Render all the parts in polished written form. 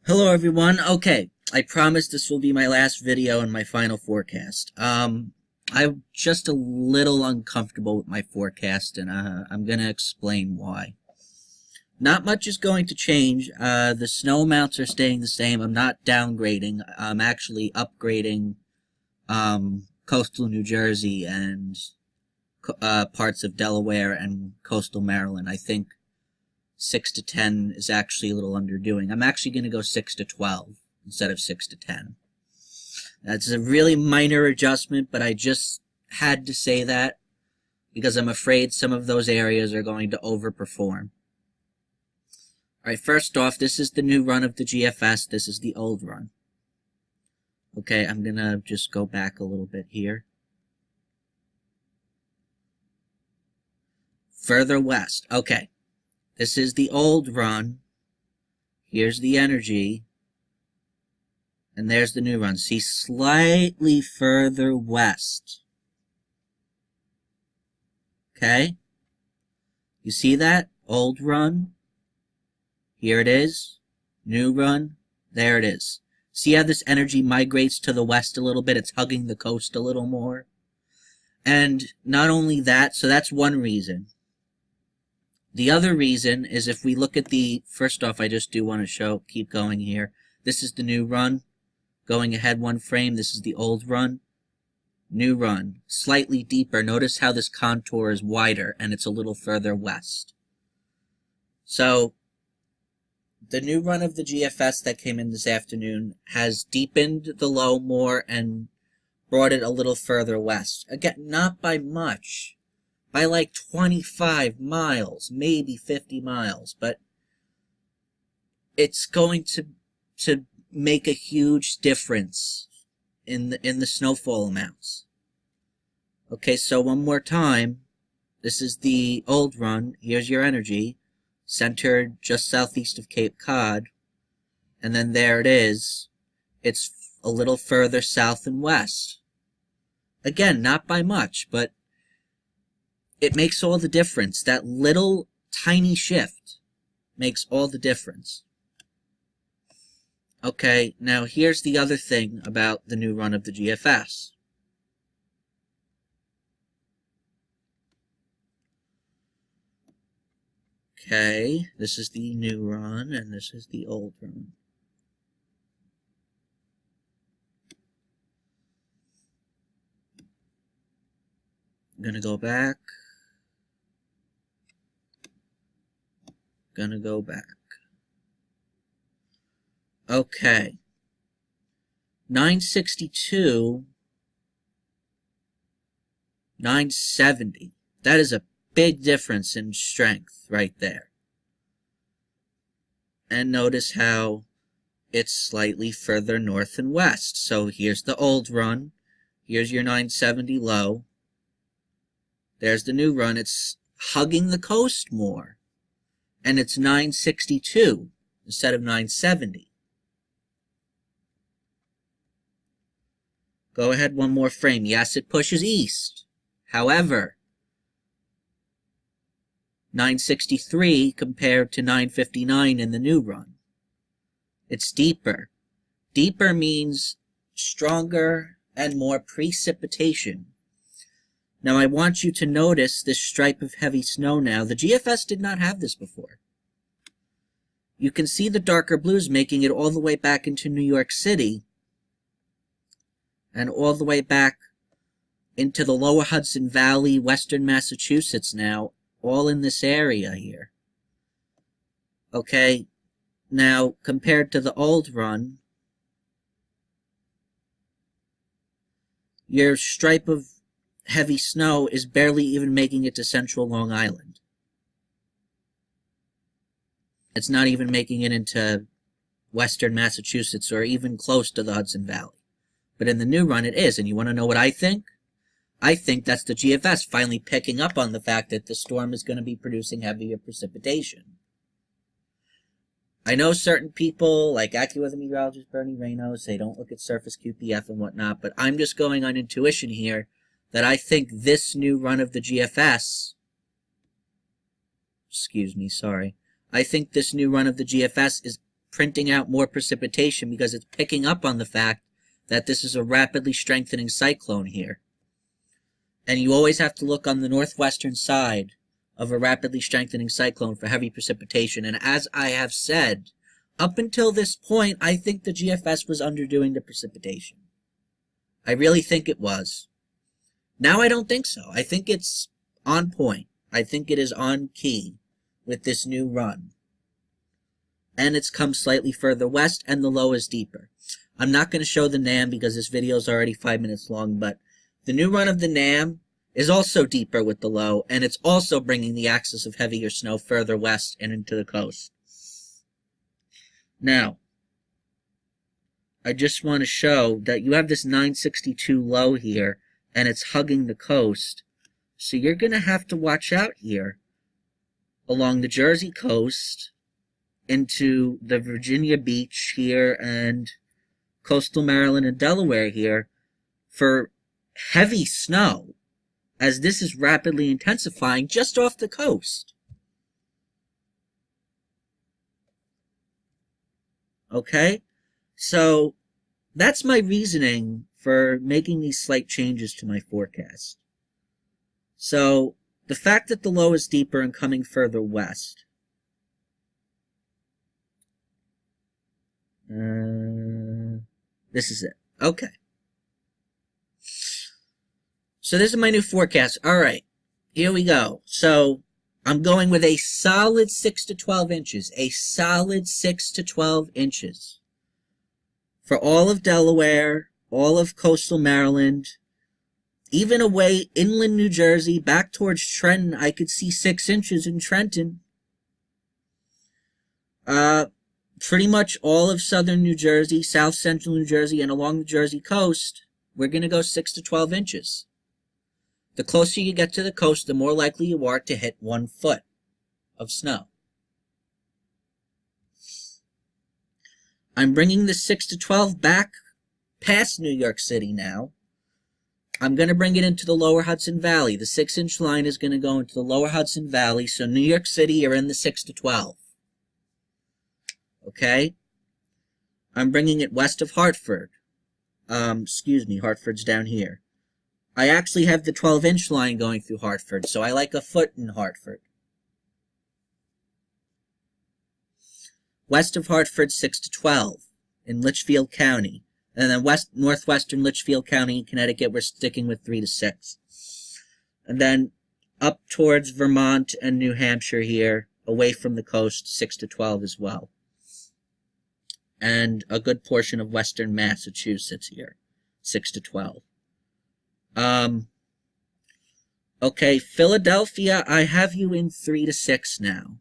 Hello everyone. Okay, I promise this will be my last video and my final forecast. I'm just a little uncomfortable with my forecast, and I'm gonna explain why. Not much is going to change. The snow amounts are staying the same. I'm not downgrading. I'm actually upgrading coastal New Jersey and parts of Delaware and coastal Maryland. I think 6 to 10 is actually a little underdoing. I'm actually going to go 6 to 12 instead of 6 to 10. That's a really minor adjustment, but I just had to say that because I'm afraid some of those areas are going to overperform. Alright, first off, this is the new run of the GFS. This is the old run. Okay, I'm going to just go back a little bit here. Further west. Okay. This is the old run. Here's the energy. And there's the new run. See, slightly further west. Okay? You see that? Old run. Here it is. New run. There it is. See how this energy migrates to the west a little bit? It's hugging the coast a little more. And not only that, so that's one reason. The other reason is if we look at first off, I just do want to keep going here. This is the new run. Going ahead one frame, this is the old run. New run. Slightly deeper. Notice how this contour is wider and it's a little further west. So, the new run of the GFS that came in this afternoon has deepened the low more and brought it a little further west. Again, not by much. By like 25 miles, maybe 50 miles, but it's going to make a huge difference in the snowfall amounts. Okay, so one more time, this is the old run. Here's your energy, centered just southeast of Cape Cod, and then there it is. It's a little further south and west. Again, not by much, but it makes all the difference. That little tiny shift makes all the difference. Okay, now here's the other thing about the new run of the GFS. Okay, this is the new run and this is the old run. I'm gonna go back. Gonna go back. Okay. 962, 970. That is a big difference in strength right there. And notice how it's slightly further north and west. So here's the old run. Here's your 970 low. There's the new run. It's hugging the coast more. And it's 962 instead of 970. Go ahead one more frame. Yes, it pushes east. However, 963 compared to 959 in the new run. It's deeper. Deeper means stronger and more precipitation. Now I want you to notice this stripe of heavy snow now. The GFS did not have this before. You can see the darker blues making it all the way back into New York City and all the way back into the lower Hudson Valley, western Massachusetts now, all in this area here. Okay, now compared to the old run, your stripe of heavy snow is barely even making it to central Long Island. It's not even making it into western Massachusetts or even close to the Hudson Valley. But in the new run it is, and you want to know what I think? I think that's the GFS finally picking up on the fact that the storm is going to be producing heavier precipitation. I know certain people, like AccuWeather meteorologist Bernie Raynos, say don't look at surface QPF and whatnot, but I'm just going on intuition here that I think this new run of the GFS, I think this new run of the GFS is printing out more precipitation because it's picking up on the fact that this is a rapidly strengthening cyclone here. And you always have to look on the northwestern side of a rapidly strengthening cyclone for heavy precipitation. And as I have said, up until this point, I think the GFS was underdoing the precipitation. I really think it was. Now I don't think so. I think it's on point. I think it is on key with this new run. And it's come slightly further west, and the low is deeper. I'm not going to show the NAM because this video is already 5 minutes long, but the new run of the NAM is also deeper with the low, and it's also bringing the axis of heavier snow further west and into the coast. Now, I just want to show that you have this 962 low here, and it's hugging the coast. So you're going to have to watch out here along the Jersey coast into the Virginia Beach here and coastal Maryland and Delaware here for heavy snow, as this is rapidly intensifying just off the coast. Okay? So that's my reasoning for making these slight changes to my forecast. So the fact that the low is deeper and coming further west. This is it. Okay. So this is my new forecast. All right. Here we go. So I'm going with a solid 6 to 12 inches. A solid 6 to 12 inches. For all of Delaware, all of coastal Maryland, even away inland New Jersey, back towards Trenton, I could see 6 inches in Trenton. Pretty much all of southern New Jersey, south central New Jersey, and along the Jersey coast, we're going to go 6 to 12 inches. The closer you get to the coast, the more likely you are to hit 1 foot of snow. I'm bringing the 6 to 12 back past New York City now. I'm going to bring it into the lower Hudson Valley. The 6-inch line is going to go into the lower Hudson Valley, so New York City, you're in the 6 to 12. Okay? I'm bringing it west of Hartford. Hartford's down here. I actually have the 12-inch line going through Hartford, so I like a foot in Hartford. West of Hartford, 6 to 12 in Litchfield County. And then northwestern Litchfield County in Connecticut, we're sticking with 3 to 6. And then up towards Vermont and New Hampshire here, away from the coast, 6 to 12 as well. And a good portion of western Massachusetts here, 6 to 12. Okay, Philadelphia, I have you in 3 to 6 now.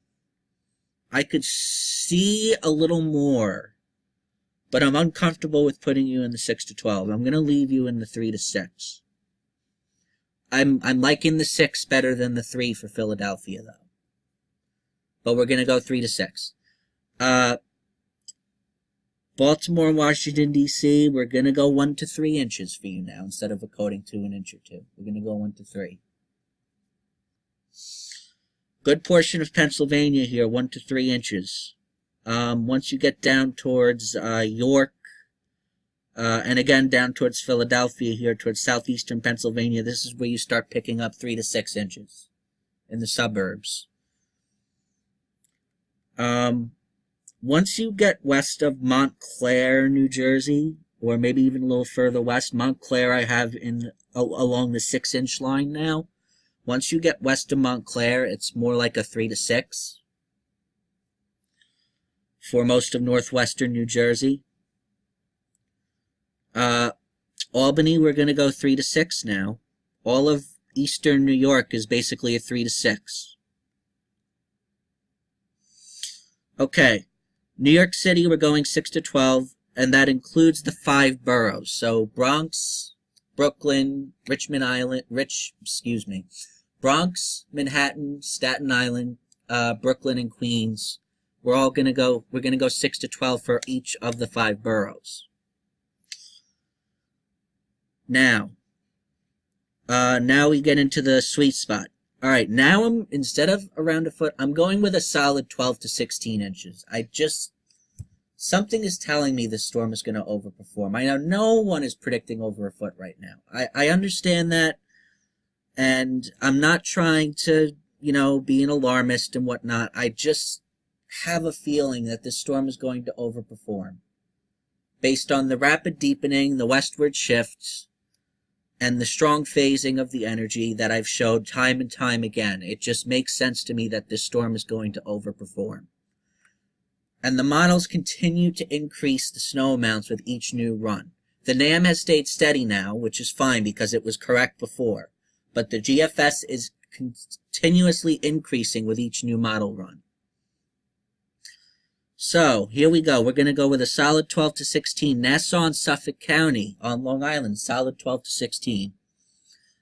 I could see a little more, but I'm uncomfortable with putting you in the 6 to 12. I'm going to leave you in the 3 to 6. I'm liking the 6 better than the 3 for Philadelphia, though. But we're going to go 3 to 6. Baltimore and Washington, D.C., we're going to go 1 to 3 inches for you now, instead of according to an inch or 2. We're going to go 1 to 3. Good portion of Pennsylvania here, 1 to 3 inches. Once you get down towards York, and again down towards Philadelphia here, towards southeastern Pennsylvania, this is where you start picking up 3 to 6 inches in the suburbs. Once you get west of Montclair, New Jersey, or maybe even a little further west, Montclair I have along the 6-inch line now. Once you get west of Montclair, it's more like a 3 to 6 for most of northwestern New Jersey. Albany, we're going to go 3 to 6 now. All of eastern New York is basically a 3 to 6. Okay, New York City, we're going 6 to 12, and that includes the 5 boroughs. So Bronx, Brooklyn, Bronx, Manhattan, Staten Island, Brooklyn, and Queens. We're going to go 6 to 12 for each of the 5 boroughs. Now we get into the sweet spot. All right, now instead of around a foot, I'm going with a solid 12 to 16 inches. something is telling me this storm is going to overperform. I know no one is predicting over a foot right now. I understand that, and I'm not trying to, be an alarmist and whatnot. I just have a feeling that this storm is going to overperform based on the rapid deepening, the westward shift, and the strong phasing of the energy that I've showed time and time again. It just makes sense to me that this storm is going to overperform. And the models continue to increase the snow amounts with each new run. The NAM has stayed steady now, which is fine because it was correct before. But the GFS is continuously increasing with each new model run. So, here we go. We're going to go with a solid 12 to 16. Nassau and Suffolk County on Long Island, solid 12 to 16.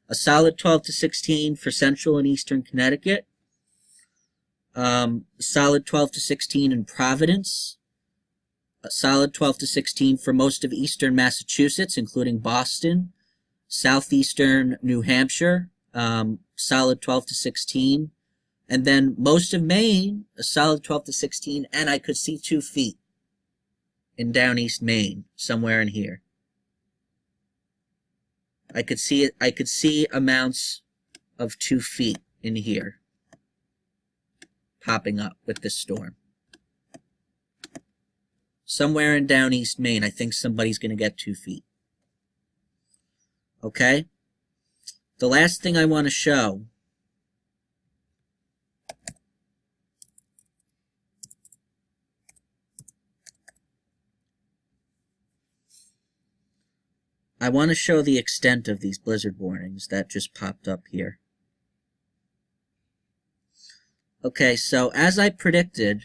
A solid 12 to 16 for central and eastern Connecticut. Solid 12 to 16 in Providence. A solid 12 to 16 for most of eastern Massachusetts, including Boston. Southeastern New Hampshire, solid 12 to 16. And then most of Maine, a solid 12 to 16, and I could see 2 feet in down east Maine, somewhere in here. I could see amounts of 2 feet in here popping up with this storm. Somewhere in down east Maine, I think somebody's going to get 2 feet. Okay? The last thing I want to show the extent of these blizzard warnings that just popped up here. Okay, so as I predicted,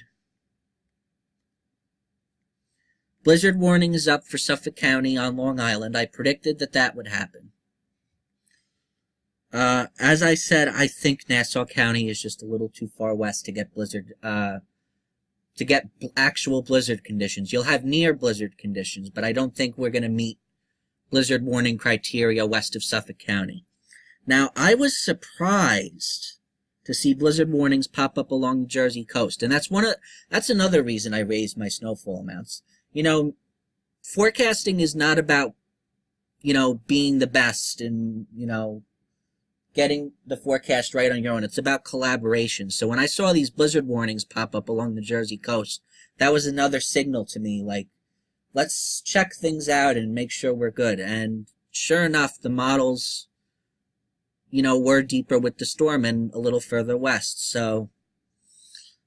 blizzard warning is up for Suffolk County on Long Island. I predicted that that would happen. As I said, I think Nassau County is just a little too far west to get actual blizzard conditions. You'll have near blizzard conditions, but I don't think we're going to meet blizzard warning criteria west of Suffolk County. Now, I was surprised to see blizzard warnings pop up along the Jersey coast, and that's another reason I raised my snowfall amounts. Forecasting is not about, being the best and, getting the forecast right on your own. It's about collaboration. So when I saw these blizzard warnings pop up along the Jersey coast, that was another signal to me, like, let's check things out and make sure we're good. And sure enough, the models, were deeper with the storm and a little further west. So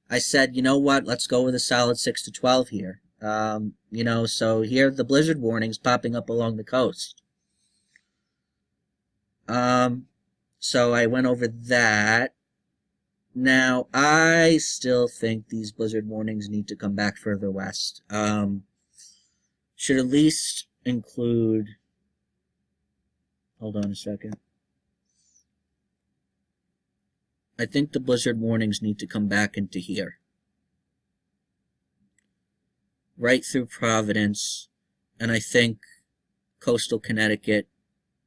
I said, you know what, let's go with a solid 6 to 12 here. So here are the blizzard warnings popping up along the coast. So I went over that. Now, I still think these blizzard warnings need to come back further west. Should at least include... Hold on a second. I think the blizzard warnings need to come back into here. Right through Providence. And I think coastal Connecticut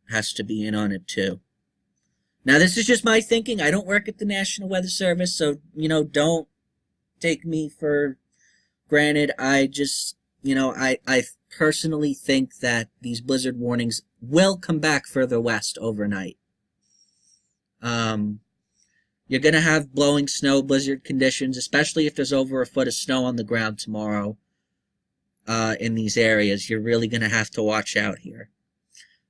has to be in on it too. Now, this is just my thinking. I don't work at the National Weather Service, so, don't take me for granted. I just, I personally think that these blizzard warnings will come back further west overnight. You're going to have blowing snow blizzard conditions, especially if there's over a foot of snow on the ground tomorrow in these areas. You're really going to have to watch out here.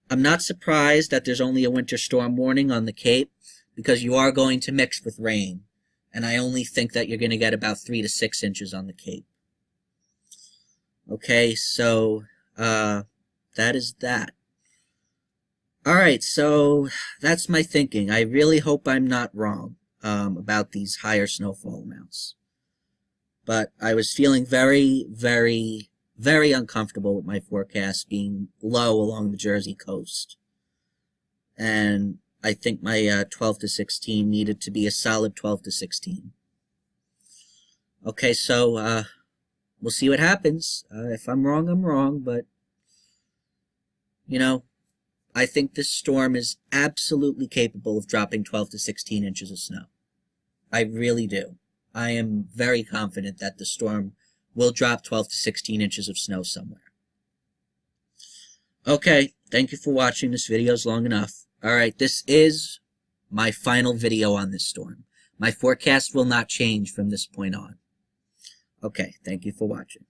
I'm not surprised that there's only a winter storm warning on the Cape because you are going to mix with rain. And I only think that you're going to get about 3 to 6 inches on the Cape. Okay, so that is that. Alright, so that's my thinking. I really hope I'm not wrong about these higher snowfall amounts. But I was feeling very, very, very uncomfortable with my forecast being low along the Jersey coast. And I think my 12 to 16 needed to be a solid 12 to 16. Okay, so we'll see what happens. If I'm wrong, but, I think this storm is absolutely capable of dropping 12 to 16 inches of snow. I really do. I am very confident that the storm we'll drop 12 to 16 inches of snow somewhere. Okay, thank you for watching. This video is long enough. Alright, this is my final video on this storm. My forecast will not change from this point on. Okay, thank you for watching.